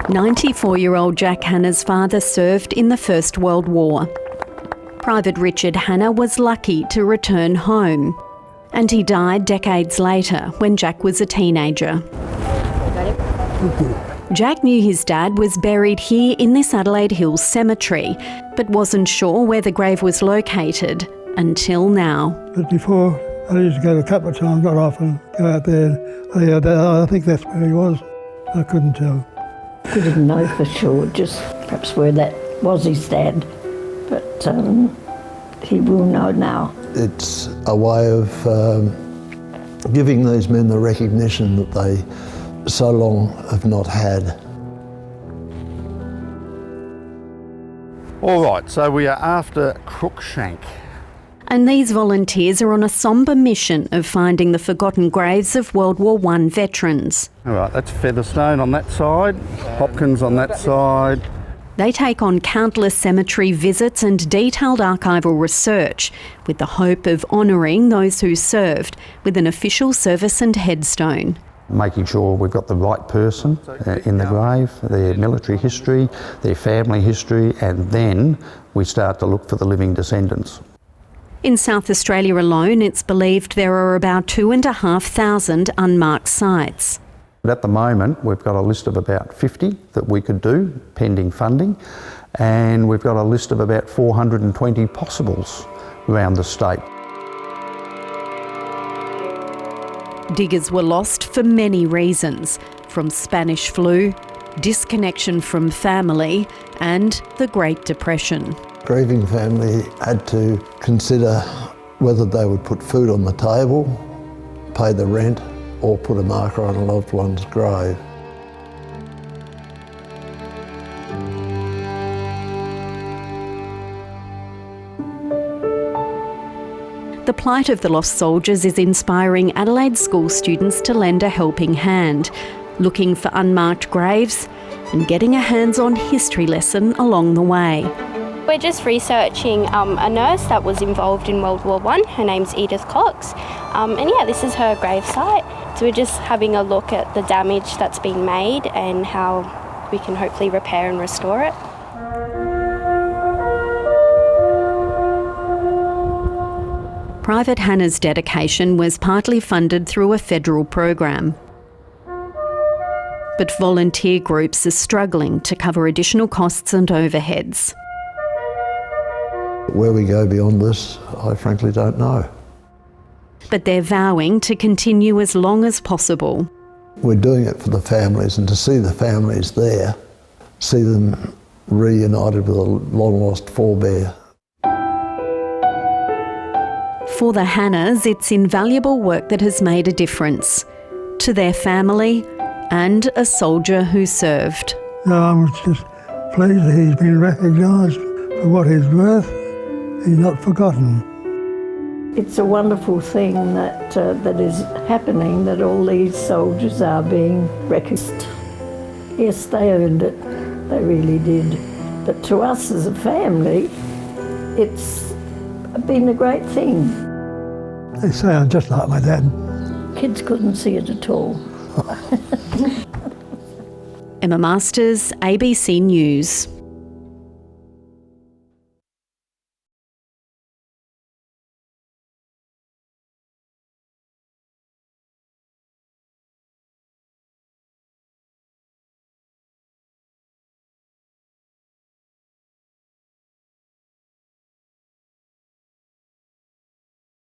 94-year-old Jack Hanna's father served in the First World War. Private Richard Hanna was lucky to return home, and he died decades later when Jack was a teenager. Jack knew his dad was buried here in this Adelaide Hills cemetery, but wasn't sure where the grave was located until now. But before, I used to go a couple of times, not often, go out there. I think that's where he was. I couldn't tell. We didn't know for sure, just perhaps where that was his dad, but he will know now. It's a way of giving these men the recognition that they so long have not had. All right, so we are after Crookshank. And these volunteers are on a sombre mission of finding the forgotten graves of World War I veterans. All right, that's Featherstone on that side, Hopkins on that side. They take on countless cemetery visits and detailed archival research with the hope of honouring those who served with an official service and headstone. Making sure we've got the right person in the grave, their military history, their family history, and then we start to look for the living descendants. In South Australia alone, it's believed there are about 2,500 unmarked sites. At the moment, we've got a list of about 50 that we could do, pending funding, and we've got a list of about 420 possibles around the state. Diggers were lost for many reasons, from Spanish flu, disconnection from family, and the Great Depression. Grieving family had to consider whether they would put food on the table, pay the rent, or put a marker on a loved one's grave. The plight of the lost soldiers is inspiring Adelaide school students to lend a helping hand, looking for unmarked graves and getting a hands-on history lesson along the way. We're just researching a nurse that was involved in World War I. Her name's Edith Cox. And yeah, this is her gravesite. So we're just having a look at the damage that's been made and how we can hopefully repair and restore it. Private Hanna's dedication was partly funded through a federal program. But volunteer groups are struggling to cover additional costs and overheads. Where we go beyond this, I frankly don't know. But they're vowing to continue as long as possible. We're doing it for the families, and to see the families there, see them reunited with a long-lost forebear. For the Hannas, it's invaluable work that has made a difference to their family and a soldier who served. I'm just pleased that he's been recognised for what he's worth. He's not forgotten. It's a wonderful thing that that is happening, that all these soldiers are being recognised. Yes, they earned it, they really did. But to us as a family, it's been a great thing. They say I'm just like my dad. Kids couldn't see it at all. Emma Masters, ABC News.